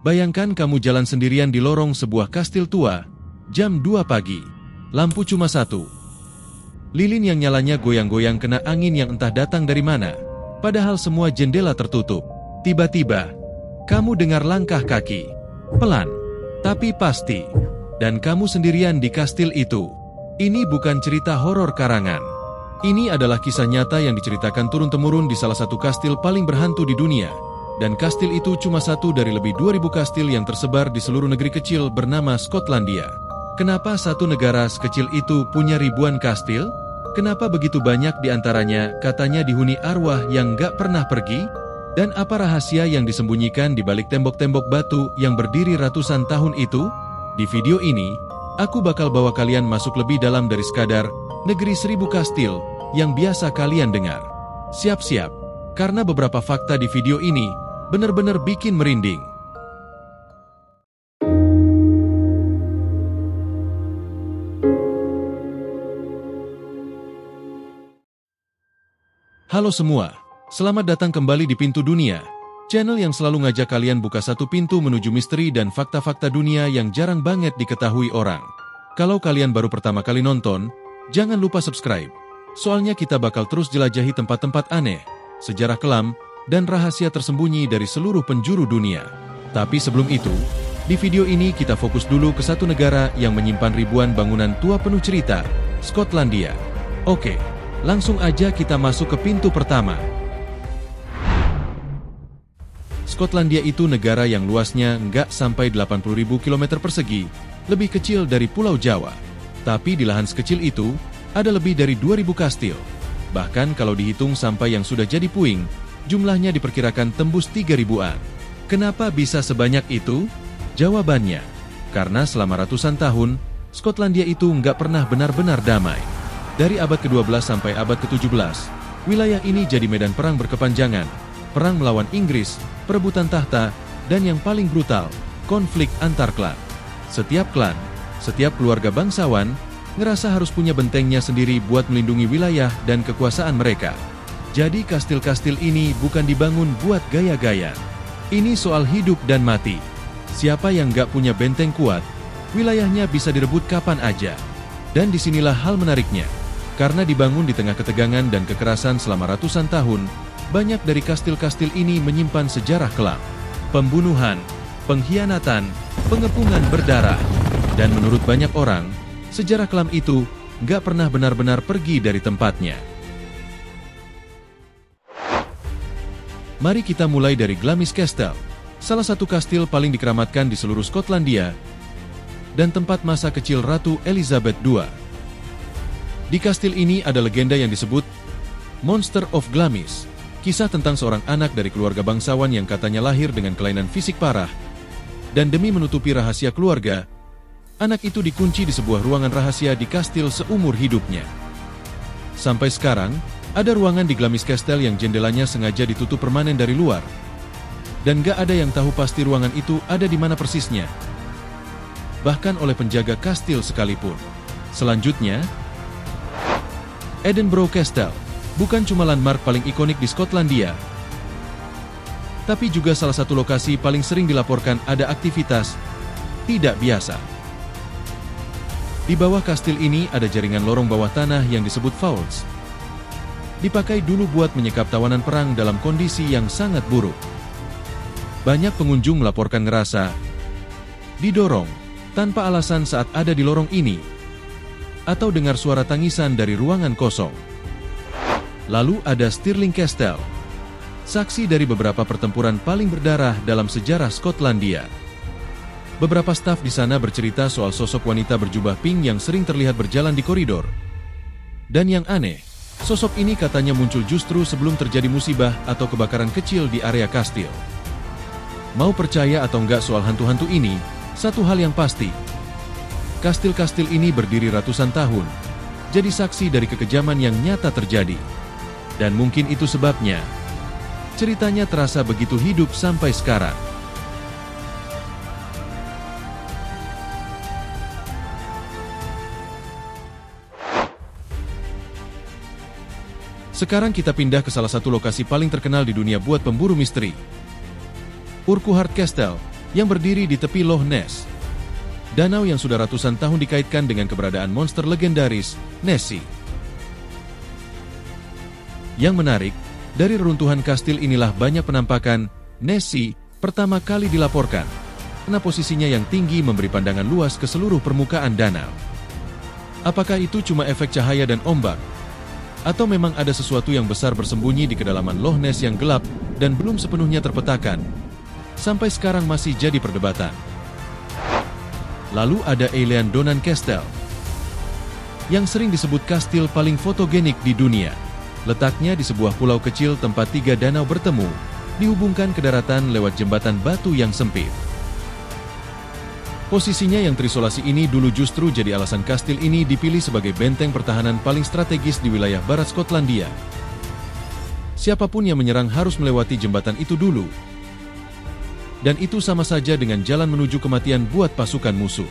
Bayangkan kamu jalan sendirian di lorong sebuah kastil tua, jam 2 pagi. Lampu cuma satu. Lilin yang nyalanya goyang-goyang kena angin yang entah datang dari mana. Padahal semua jendela tertutup. Tiba-tiba, kamu dengar langkah kaki. Pelan, tapi pasti. Dan kamu sendirian di kastil itu. Ini bukan cerita horor karangan. Ini adalah kisah nyata yang diceritakan turun-temurun di salah satu kastil paling berhantu di dunia. Dan kastil itu cuma satu dari lebih 2000 kastil yang tersebar di seluruh negeri kecil bernama Skotlandia. Kenapa satu negara sekecil itu punya ribuan kastil? Kenapa begitu banyak di antaranya katanya dihuni arwah yang gak pernah pergi? Dan apa rahasia yang disembunyikan di balik tembok-tembok batu yang berdiri ratusan tahun itu? Di video ini, aku bakal bawa kalian masuk lebih dalam dari sekadar negeri 1000 kastil yang biasa kalian dengar. Siap-siap, karena beberapa fakta di video ini benar-benar bikin merinding. Halo semua, selamat datang kembali di Pintu Dunia, channel yang selalu ngajak kalian buka satu pintu menuju misteri dan fakta-fakta dunia yang jarang banget diketahui orang. Kalau kalian baru pertama kali nonton, jangan lupa subscribe. Soalnya kita bakal terus jelajahi tempat-tempat aneh, sejarah kelam, dan rahasia tersembunyi dari seluruh penjuru dunia. Tapi sebelum itu, di video ini kita fokus dulu ke satu negara yang menyimpan ribuan bangunan tua penuh cerita, Skotlandia. Oke, langsung aja kita masuk ke pintu pertama. Skotlandia itu negara yang luasnya nggak sampai 80.000 km persegi, lebih kecil dari Pulau Jawa. Tapi di lahan sekecil itu, ada lebih dari 2000 kastil. Bahkan kalau dihitung sampai yang sudah jadi puing, jumlahnya diperkirakan tembus 3000-an. Kenapa bisa sebanyak itu? Jawabannya, karena selama ratusan tahun, Skotlandia itu nggak pernah benar-benar damai. Dari abad ke-12 sampai abad ke-17, wilayah ini jadi medan perang berkepanjangan, perang melawan Inggris, perebutan tahta, dan yang paling brutal, konflik antar klan. Setiap klan, setiap keluarga bangsawan, ngerasa harus punya bentengnya sendiri buat melindungi wilayah dan kekuasaan mereka. Jadi kastil-kastil ini bukan dibangun buat gaya-gaya. Ini soal hidup dan mati. Siapa yang nggak punya benteng kuat, wilayahnya bisa direbut kapan aja. Dan disinilah hal menariknya. Karena dibangun di tengah ketegangan dan kekerasan selama ratusan tahun, banyak dari kastil-kastil ini menyimpan sejarah kelam. Pembunuhan, pengkhianatan, pengepungan berdarah. Dan menurut banyak orang, sejarah kelam itu nggak pernah benar-benar pergi dari tempatnya. Mari kita mulai dari Glamis Castle, salah satu kastil paling dikeramatkan di seluruh Skotlandia, dan tempat masa kecil Ratu Elizabeth II. Di kastil ini ada legenda yang disebut Monster of Glamis, kisah tentang seorang anak dari keluarga bangsawan yang katanya lahir dengan kelainan fisik parah, dan demi menutupi rahasia keluarga, anak itu dikunci di sebuah ruangan rahasia di kastil seumur hidupnya. Sampai sekarang, ada ruangan di Glamis Castle yang jendelanya sengaja ditutup permanen dari luar. Dan gak ada yang tahu pasti ruangan itu ada di mana persisnya. Bahkan oleh penjaga kastil sekalipun. Selanjutnya, Edinburgh Castle, bukan cuma landmark paling ikonik di Skotlandia, tapi juga salah satu lokasi paling sering dilaporkan ada aktivitas tidak biasa. Di bawah kastil ini ada jaringan lorong bawah tanah yang disebut vaults. Dipakai dulu buat menyekap tawanan perang dalam kondisi yang sangat buruk. Banyak pengunjung melaporkan ngerasa didorong tanpa alasan saat ada di lorong ini, atau dengar suara tangisan dari ruangan kosong. Lalu ada Stirling Castle, saksi dari beberapa pertempuran paling berdarah dalam sejarah Skotlandia. Beberapa staf di sana bercerita soal sosok wanita berjubah pink yang sering terlihat berjalan di koridor. Dan yang aneh, sosok ini katanya muncul justru sebelum terjadi musibah atau kebakaran kecil di area kastil. Mau percaya atau enggak soal hantu-hantu ini, satu hal yang pasti, kastil-kastil ini berdiri ratusan tahun, jadi saksi dari kekejaman yang nyata terjadi. Dan mungkin itu sebabnya, ceritanya terasa begitu hidup sampai sekarang. Sekarang kita pindah ke salah satu lokasi paling terkenal di dunia buat pemburu misteri. Urquhart Castle, yang berdiri di tepi Loch Ness. Danau yang sudah ratusan tahun dikaitkan dengan keberadaan monster legendaris, Nessie. Yang menarik, dari reruntuhan kastil inilah banyak penampakan Nessie pertama kali dilaporkan, karena posisinya yang tinggi memberi pandangan luas ke seluruh permukaan danau. Apakah itu cuma efek cahaya dan ombak? Atau memang ada sesuatu yang besar bersembunyi di kedalaman Loch Ness yang gelap dan belum sepenuhnya terpetakan? Sampai sekarang masih jadi perdebatan. Lalu ada Eilean Donan Castle, yang sering disebut kastil paling fotogenik di dunia. Letaknya di sebuah pulau kecil tempat 3 danau bertemu, dihubungkan ke daratan lewat jembatan batu yang sempit. Posisinya yang terisolasi ini dulu justru jadi alasan kastil ini dipilih sebagai benteng pertahanan paling strategis di wilayah barat Skotlandia. Siapapun yang menyerang harus melewati jembatan itu dulu. Dan itu sama saja dengan jalan menuju kematian buat pasukan musuh.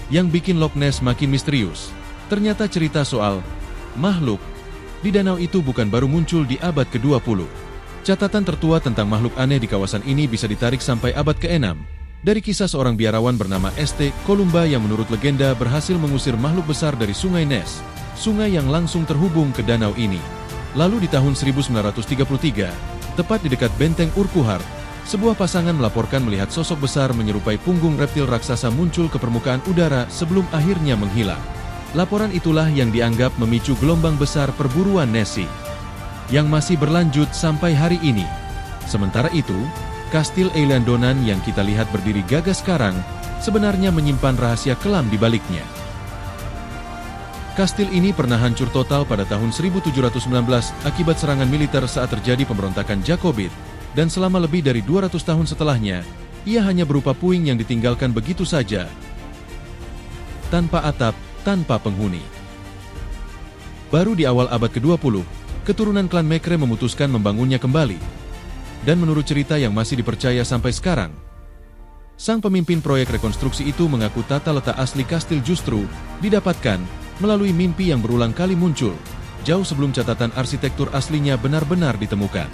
Yang bikin Loch Ness makin misterius, ternyata cerita soal makhluk di danau itu bukan baru muncul di abad ke-20. Catatan tertua tentang makhluk aneh di kawasan ini bisa ditarik sampai abad ke-6, dari kisah seorang biarawan bernama St. Columba yang menurut legenda berhasil mengusir makhluk besar dari sungai Ness, sungai yang langsung terhubung ke danau ini. Lalu di tahun 1933, tepat di dekat benteng Urquhart, sebuah pasangan melaporkan melihat sosok besar menyerupai punggung reptil raksasa muncul ke permukaan udara sebelum akhirnya menghilang. Laporan itulah yang dianggap memicu gelombang besar perburuan Nessie, yang masih berlanjut sampai hari ini. Sementara itu, kastil Eilean Donan yang kita lihat berdiri gagah sekarang, sebenarnya menyimpan rahasia kelam di baliknya. Kastil ini pernah hancur total pada tahun 1719 akibat serangan militer saat terjadi pemberontakan Jacobite, dan selama lebih dari 200 tahun setelahnya, ia hanya berupa puing yang ditinggalkan begitu saja, tanpa atap, tanpa penghuni. Baru di awal abad ke-20, keturunan klan Macre memutuskan membangunnya kembali. Dan menurut cerita yang masih dipercaya sampai sekarang, sang pemimpin proyek rekonstruksi itu mengaku tata letak asli kastil justru didapatkan melalui mimpi yang berulang kali muncul, jauh sebelum catatan arsitektur aslinya benar-benar ditemukan.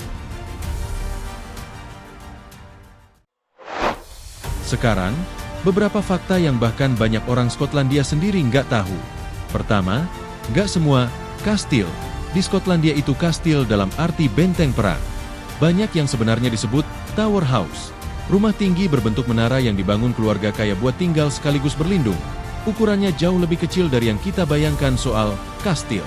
Sekarang, beberapa fakta yang bahkan banyak orang Skotlandia sendiri nggak tahu. Pertama, nggak semua kastil di Skotlandia itu kastil dalam arti benteng perang. Banyak yang sebenarnya disebut Tower House, rumah tinggi berbentuk menara yang dibangun keluarga kaya buat tinggal sekaligus berlindung. Ukurannya jauh lebih kecil dari yang kita bayangkan soal kastil.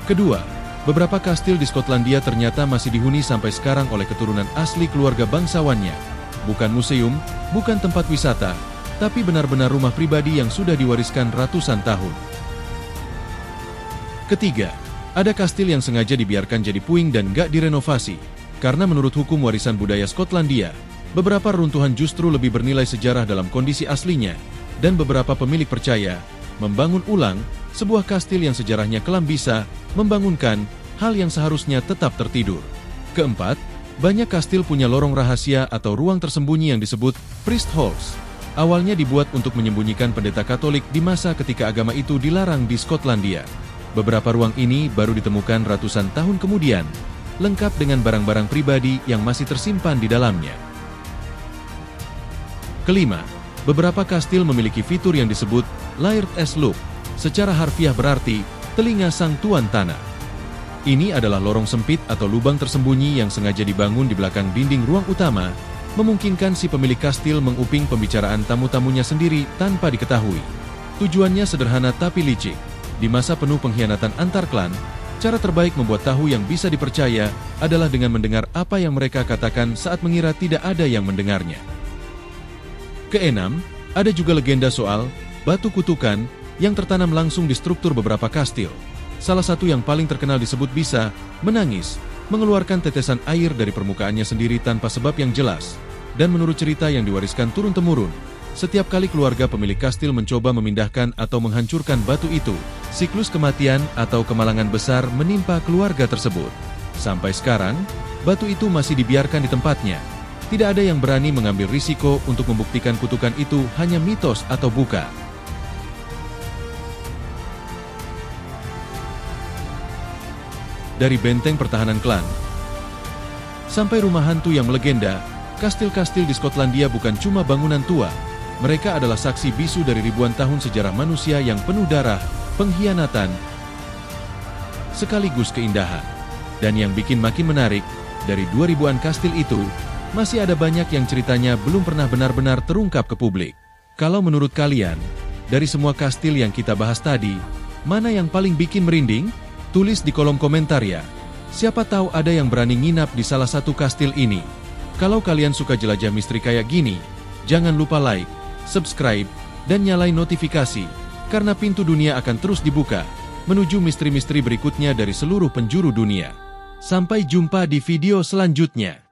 Kedua, beberapa kastil di Skotlandia ternyata masih dihuni sampai sekarang oleh keturunan asli keluarga bangsawannya. Bukan museum, bukan tempat wisata, tapi benar-benar rumah pribadi yang sudah diwariskan ratusan tahun. Ketiga, ada kastil yang sengaja dibiarkan jadi puing dan gak direnovasi. Karena menurut hukum warisan budaya Skotlandia, beberapa runtuhan justru lebih bernilai sejarah dalam kondisi aslinya. Dan beberapa pemilik percaya, membangun ulang sebuah kastil yang sejarahnya kelam bisa membangunkan hal yang seharusnya tetap tertidur. Keempat, banyak kastil punya lorong rahasia atau ruang tersembunyi yang disebut priest halls. Awalnya dibuat untuk menyembunyikan pendeta Katolik di masa ketika agama itu dilarang di Skotlandia. Beberapa ruang ini baru ditemukan ratusan tahun kemudian, lengkap dengan barang-barang pribadi yang masih tersimpan di dalamnya. Kelima, beberapa kastil memiliki fitur yang disebut Laird as Look, secara harfiah berarti telinga sang tuan tanah. Ini adalah lorong sempit atau lubang tersembunyi yang sengaja dibangun di belakang dinding ruang utama, memungkinkan si pemilik kastil menguping pembicaraan tamu-tamunya sendiri tanpa diketahui. Tujuannya sederhana tapi licik. Di masa penuh pengkhianatan antar klan, cara terbaik membuat tahu yang bisa dipercaya adalah dengan mendengar apa yang mereka katakan saat mengira tidak ada yang mendengarnya. Keenam, ada juga legenda soal batu kutukan yang tertanam langsung di struktur beberapa kastil. Salah satu yang paling terkenal disebut bisa menangis, mengeluarkan tetesan air dari permukaannya sendiri tanpa sebab yang jelas. Dan menurut cerita yang diwariskan turun-temurun, setiap kali keluarga pemilik kastil mencoba memindahkan atau menghancurkan batu itu, siklus kematian atau kemalangan besar menimpa keluarga tersebut. Sampai sekarang, batu itu masih dibiarkan di tempatnya. Tidak ada yang berani mengambil risiko untuk membuktikan kutukan itu hanya mitos atau bukan. Dari benteng pertahanan klan sampai rumah hantu yang melegenda, Kastil-kastil di Skotlandia bukan cuma bangunan tua, mereka adalah saksi bisu dari ribuan tahun sejarah manusia yang penuh darah, pengkhianatan, sekaligus keindahan. Dan yang bikin makin menarik, dari 2000-an kastil itu, masih ada banyak yang ceritanya belum pernah benar-benar terungkap ke publik. Kalau menurut kalian, dari semua kastil yang kita bahas tadi, mana yang paling bikin merinding? Tulis di kolom komentar ya. Siapa tahu ada yang berani nginap di salah satu kastil ini. Kalau kalian suka jelajah misteri kayak gini, jangan lupa like, subscribe, dan nyalain notifikasi, karena pintu dunia akan terus dibuka, menuju misteri-misteri berikutnya dari seluruh penjuru dunia. Sampai jumpa di video selanjutnya.